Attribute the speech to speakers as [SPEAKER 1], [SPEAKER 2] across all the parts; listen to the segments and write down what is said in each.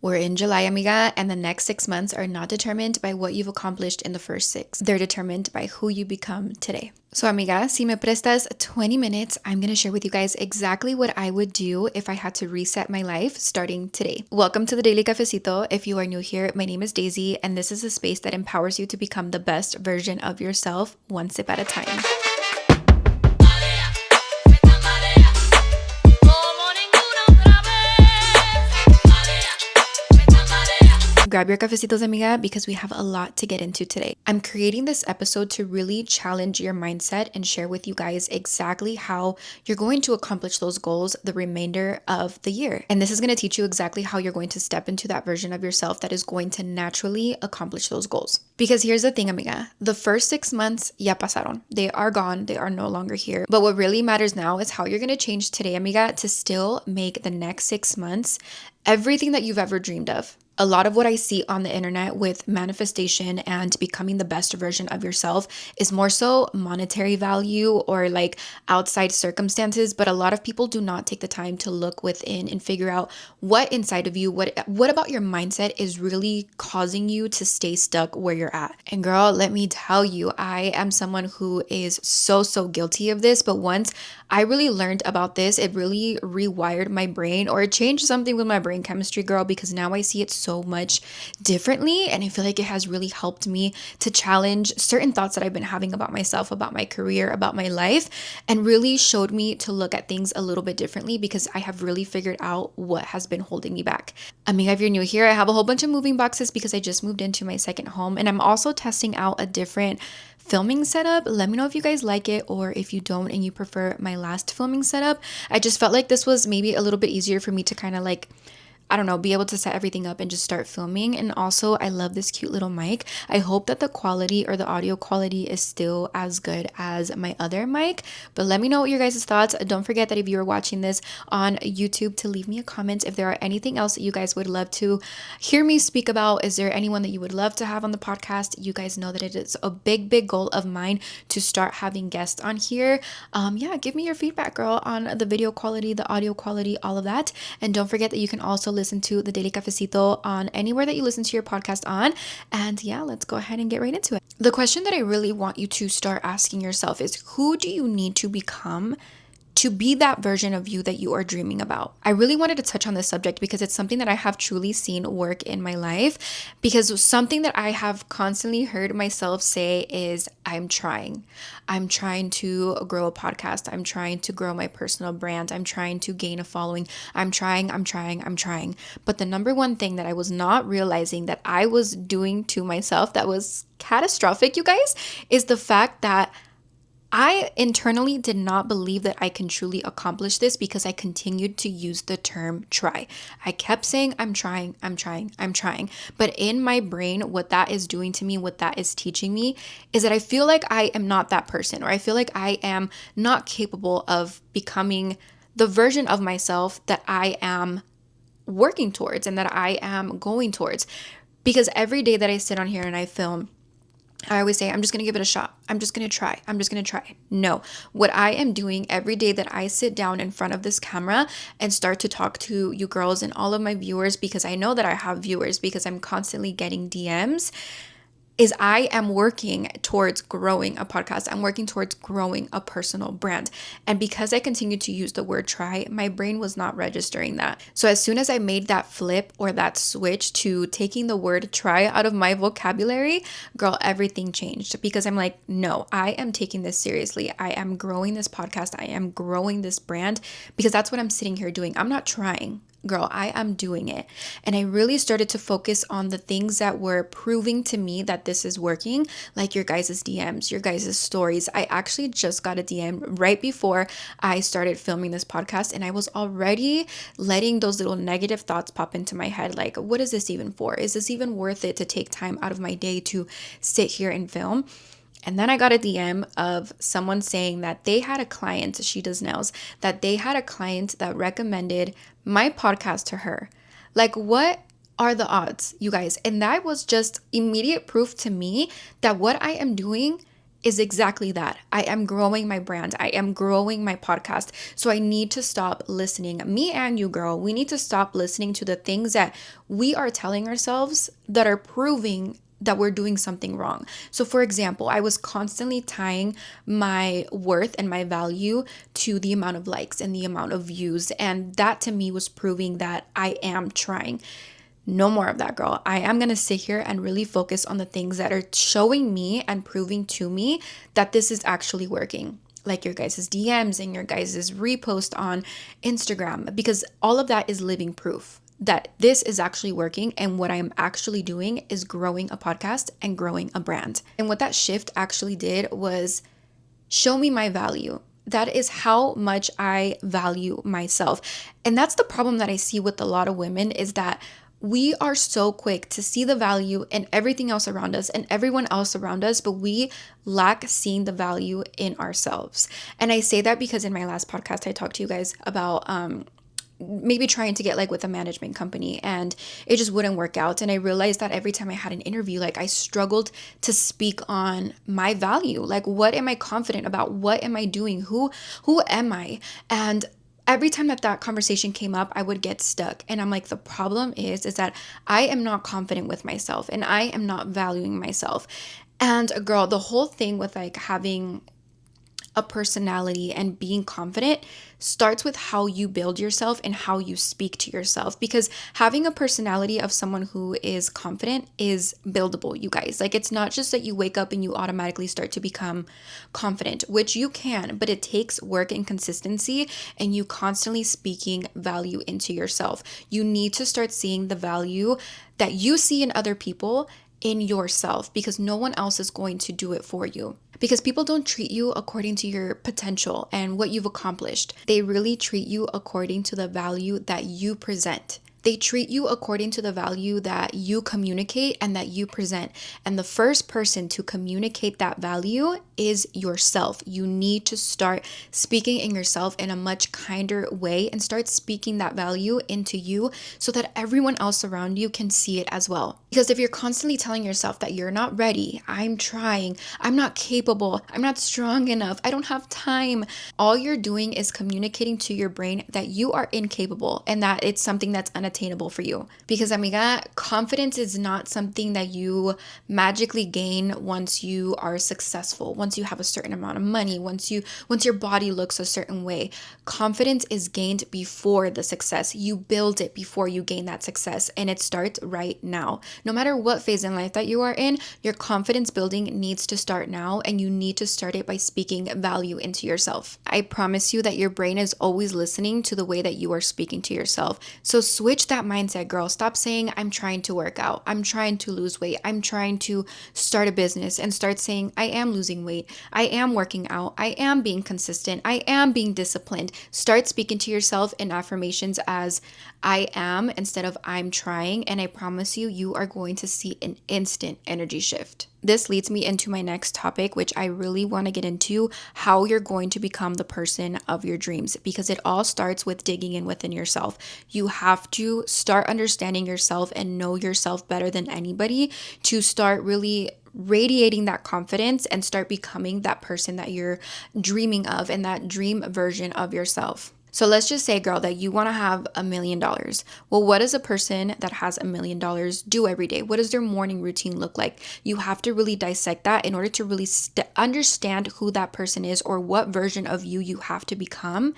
[SPEAKER 1] We're in July, amiga, and the next 6 months are not determined by what you've accomplished in the first six. They're determined by who you become today. So, amiga, si me prestas 20 minutes, I'm going to share with you guys exactly what I would do if I had to reset my life starting today. Welcome to the Daily Cafecito. If you are new here, my name is Daisy, and this is a space that empowers you to become the best version of yourself, one sip at a time. Grab your cafecitos, amiga, because we have a lot to get into today. I'm creating this episode to really challenge your mindset and share with you guys exactly how you're going to accomplish those goals the remainder of the year. And this is going to teach you exactly how you're going to step into that version of yourself that is going to naturally accomplish those goals. Because here's the thing, amiga, the first 6 months ya pasaron. They are gone. They are no longer here. But what really matters now is how you're going to change today, amiga, to still make the next 6 months everything that you've ever dreamed of. A lot of what I see on the internet with manifestation and becoming the best version of yourself is more so monetary value or like outside circumstances, but a lot of people do not take the time to look within and figure out what inside of you, what about your mindset is really causing you to stay stuck where you're at. And girl, let me tell you, I am someone who is so guilty of this, but once I really learned about this, it really rewired my brain, or it changed something with my brain chemistry, girl, because now I see it so much differently. And I feel like it has really helped me to challenge certain thoughts that I've been having about myself, about my career, about my life, and really showed me to look at things a little bit differently because I have really figured out what has been holding me back. Amiga, if you're new here, I have a whole bunch of moving boxes because I just moved into my second home, and I'm also testing out a different filming setup. Let me know if you guys like it or if you don't and you prefer my last filming setup. I just felt like this was maybe a little bit easier for me to kind of like, I don't know, be able to set everything up and just start filming. And also, I love this cute little mic. I hope that the quality or the audio quality is still as good as my other mic. But let me know what your guys' thoughts. Don't forget that if you are watching this on YouTube, to leave me a comment if there are anything else that you guys would love to hear me speak about. Is there anyone that you would love to have on the podcast? You guys know that it is a big goal of mine to start having guests on here. Give me your feedback, girl, on the video quality, the audio quality, all of that. And don't forget that you can also listen to the Daily Cafecito on anywhere that you listen to your podcast on. And yeah, let's go ahead and get right into it. The question that I really want you to start asking yourself is, who do you need to become to be that version of you that you are dreaming about? I really wanted to touch on this subject because it's something that I have truly seen work in my life, because something that I have constantly heard myself say is, I'm trying to grow a podcast. I'm trying to grow my personal brand. I'm trying to gain a following. I'm trying. But the number one thing that I was not realizing that I was doing to myself that was catastrophic, you guys, is the fact that I internally did not believe that I can truly accomplish this because I continued to use the term try. I kept saying, I'm trying. But in my brain, what that is doing to me, what that is teaching me, is that I feel like I am not that person, or I feel like I am not capable of becoming the version of myself that I am working towards and that I am going towards. Because every day that I sit on here and I film, I always say, I'm just going to give it a shot. I'm just going to try. No, what I am doing every day that I sit down in front of this camera and start to talk to you girls and all of my viewers, because I know that I have viewers because I'm constantly getting DMs, is I am working towards growing a podcast. I'm working towards growing a personal brand. And because I continued to use the word try, my brain was not registering that. So as soon as I made that flip or that switch to taking the word try out of my vocabulary, girl, everything changed, because I'm like, no, I am taking this seriously. I am growing this podcast. I am growing this brand, because that's what I'm sitting here doing. I'm not trying. Girl, I am doing it. And I really started to focus on the things that were proving to me that this is working, like your guys' DMs, your guys' stories. I actually just got a DM right before I started filming this podcast, and I was already letting those little negative thoughts pop into my head. Like, what is this even for? Is this even worth it to take time out of my day to sit here and film? And then I got a DM of someone saying that they had a client, she does nails, that they had a client that recommended my podcast to her. Like, what are the odds, you guys? And that was just immediate proof to me that what I am doing is exactly that. I am growing my brand. I am growing my podcast. So I need to stop listening. Me and you, girl, we need to stop listening to the things that we are telling ourselves that are proving that we're doing something wrong. So for example, I was constantly tying my worth and my value to the amount of likes and the amount of views. And that to me was proving that I am trying. No more of that, girl. I am going to sit here and really focus on the things that are showing me and proving to me that this is actually working. Like your guys' DMs and your guys' repost on Instagram, because all of that is living proof that this is actually working. And what I'm actually doing is growing a podcast and growing a brand. And what that shift actually did was show me my value. That is how much I value myself. And that's the problem that I see with a lot of women, is that we are so quick to see the value in everything else around us and everyone else around us, but we lack seeing the value in ourselves. And I say that because in my last podcast, I talked to you guys about maybe trying to get like with a management company, and it just wouldn't work out. And I realized that every time I had an interview, like I struggled to speak on my value. Like, what am I confident about? What am I doing? Who am I? And every time that conversation came up, I would get stuck. And I'm like, the problem is that I am not confident with myself and I am not valuing myself. And girl, the whole thing with like having a personality and being confident starts with how you build yourself and how you speak to yourself, because having a personality of someone who is confident is buildable, you guys. Like, it's not just that you wake up and you automatically start to become confident, which you can, but it takes work and consistency and you constantly speaking value into yourself. You need to start seeing the value that you see in other people in yourself, because no one else is going to do it for you. Because people don't treat you according to your potential and what you've accomplished. They really treat you according to the value that you present. They treat you according to the value that you communicate and that you present. And the first person to communicate that value is yourself. You need to start speaking in yourself in a much kinder way and start speaking that value into you so that everyone else around you can see it as well. Because if you're constantly telling yourself that you're not ready, I'm trying, I'm not capable, I'm not strong enough, I don't have time, all you're doing is communicating to your brain that you are incapable and that it's something that's unattainable for you. Because amiga, confidence is not something that you magically gain once you are successful, once you have a certain amount of money, once your body looks a certain way. Confidence is gained before the success. You build it before you gain that success, and it starts right now. No matter what phase in life that you are in, your confidence building needs to start now, and you need to start it by speaking value into yourself. I promise you that your brain is always listening to the way that you are speaking to yourself. So switch that mindset, girl. Stop saying, I'm trying to work out, I'm trying to lose weight, I'm trying to start a business, and start saying, I am losing weight, I am working out, I am being consistent, I am being disciplined. Start speaking to yourself in affirmations as I am instead of I'm trying, and I promise you, you are going to see an instant energy shift. This leads me into my next topic, which I really want to get into, how you're going to become the person of your dreams, because it all starts with digging in within yourself. You have to start understanding yourself and know yourself better than anybody to start really radiating that confidence and start becoming that person that you're dreaming of and that dream version of yourself. So let's just say, girl, that you want to have $1 million. Well, what does a person that has $1 million do every day? What does their morning routine look like? You have to really dissect that in order to really understand who that person is or what version of you have to become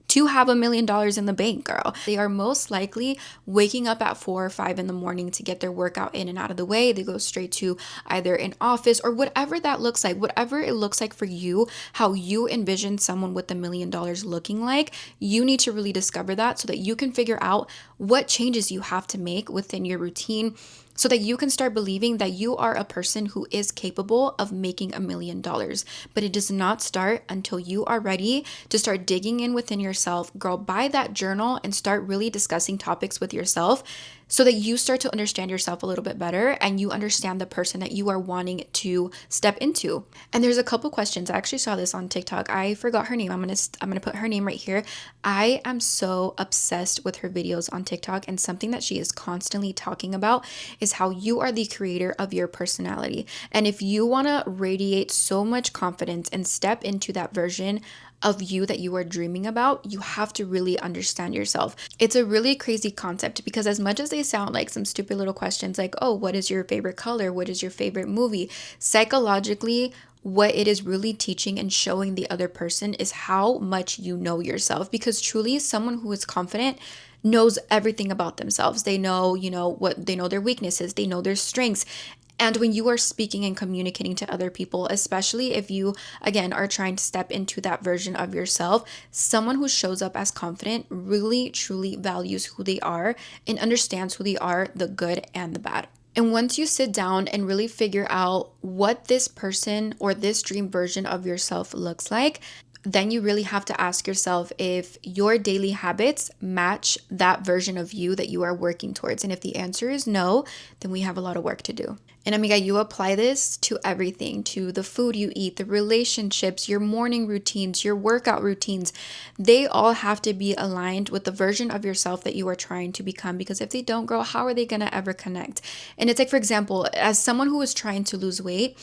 [SPEAKER 1] to have $1 million in the bank, girl. They are most likely waking up at 4 or 5 in the morning to get their workout in and out of the way. They go straight to either an office or whatever that looks like, whatever it looks like for you, how you envision someone with $1 million looking like. You need to really discover that so that you can figure out what changes you have to make within your routine, so that you can start believing that you are a person who is capable of making $1 million. But it does not start until you are ready to start digging in within yourself. Girl, buy that journal and start really discussing topics with yourself so that you start to understand yourself a little bit better and you understand the person that you are wanting to step into. And there's a couple questions. I actually saw this on TikTok. I forgot her name. I'm going to put her name right here. I am so obsessed with her videos on TikTok, and something that she is constantly talking about is how you are the creator of your personality. And if you want to radiate so much confidence and step into that version of you that you are dreaming about, you have to really understand yourself. It's a really crazy concept because, as much as they sound like some stupid little questions like, oh, what is your favorite color? What is your favorite movie? Psychologically, what it is really teaching and showing the other person is how much you know yourself, because truly someone who is confident knows everything about themselves. They know, what they know, their weaknesses, they know their strengths. And when you are speaking and communicating to other people, especially if you, again, are trying to step into that version of yourself, someone who shows up as confident really, truly values who they are and understands who they are, the good and the bad. And once you sit down and really figure out what this person or this dream version of yourself looks like, then you really have to ask yourself if your daily habits match that version of you that you are working towards. And if the answer is no, then we have a lot of work to do. And amiga, you apply this to everything, to the food you eat, the relationships, your morning routines, your workout routines. They all have to be aligned with the version of yourself that you are trying to become. Because if they don't, girl, how are they going to ever connect? And it's like, for example, as someone who is trying to lose weight,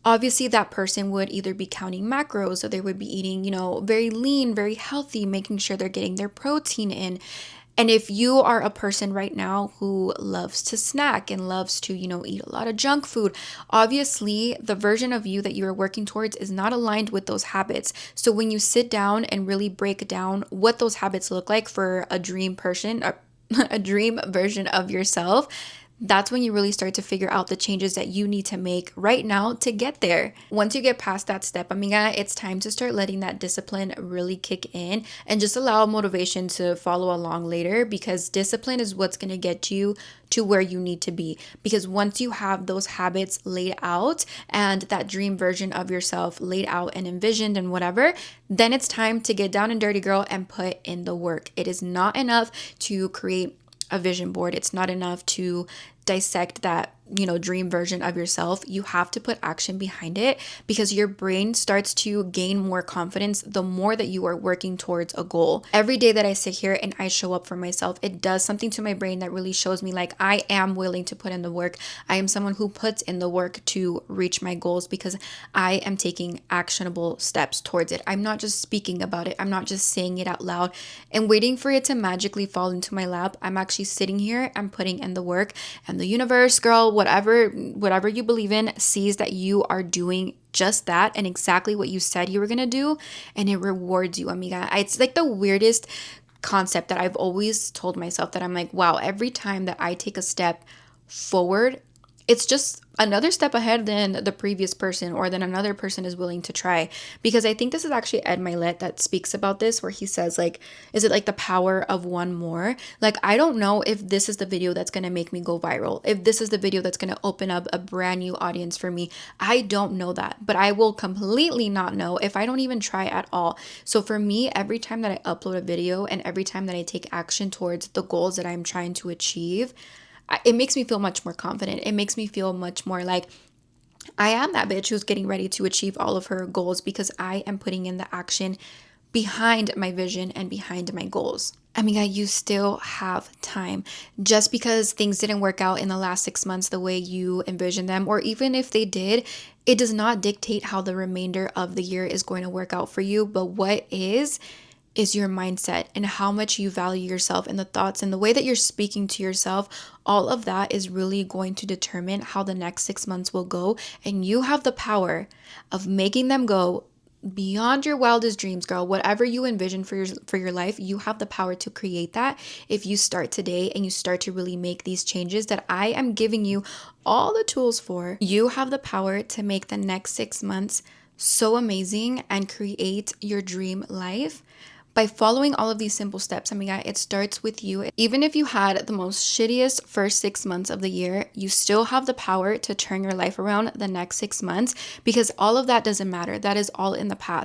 [SPEAKER 1] obviously that person would either be counting macros, or they would be eating, very lean, very healthy, making sure they're getting their protein in. And if you are a person right now who loves to snack and loves to, eat a lot of junk food, obviously the version of you that you are working towards is not aligned with those habits. So when you sit down and really break down what those habits look like for a dream person, a dream version of yourself, that's when you really start to figure out the changes that you need to make right now to get there. Once you get past that step, amiga, it's time to start letting that discipline really kick in and just allow motivation to follow along later, because discipline is what's going to get you to where you need to be. Because once you have those habits laid out and that dream version of yourself laid out and envisioned and whatever, then it's time to get down and dirty, girl, and put in the work. It is not enough to create a vision board. It's not enough to dissect that, dream version of yourself. You have to put action behind it, because your brain starts to gain more confidence the more that you are working towards a goal. Every day that I sit here and I show up for myself, it does something to my brain that really shows me like I am willing to put in the work. I am someone who puts in the work to reach my goals, because I am taking actionable steps towards it. I'm not just speaking about it. I'm not just saying it out loud and waiting for it to magically fall into my lap. I'm actually sitting here and putting in the work, and the universe, girl, whatever you believe in, sees that you are doing just that and exactly what you said you were going to do, and it rewards you, amiga. It's like the weirdest concept that I've always told myself, that I'm like, wow, every time that I take a step forward, it's just another step ahead than the previous person, or than another person is willing to try. Because I think this is actually Ed Milet that speaks about this, where he says, like, is it like the power of one more? Like, I don't know if this is the video that's going to make me go viral, if this is the video that's going to open up a brand new audience for me. I don't know that, but I will completely not know if I don't even try at all. So for me, every time that I upload a video and every time that I take action towards the goals that I'm trying to achieve, it makes me feel much more confident. It makes me feel much more like I am that bitch who's getting ready to achieve all of her goals, because I am putting in the action behind my vision and behind my goals. I mean, you still have time. Just because things didn't work out in the last 6 months the way you envisioned them, or even if they did, it does not dictate how the remainder of the year is going to work out for you. But what is your mindset and how much you value yourself, and the thoughts and the way that you're speaking to yourself. All of that is really going to determine how the next 6 months will go. And you have the power of making them go beyond your wildest dreams, girl. Whatever you envision for your life, you have the power to create that if you start today and you start to really make these changes that I am giving you all the tools for. You have the power to make the next 6 months so amazing and create your dream life by following all of these simple steps. I mean, it starts with you. Even if you had the most shittiest first 6 months of the year, you still have the power to turn your life around the next 6 months, because all of that doesn't matter. That is all in the past.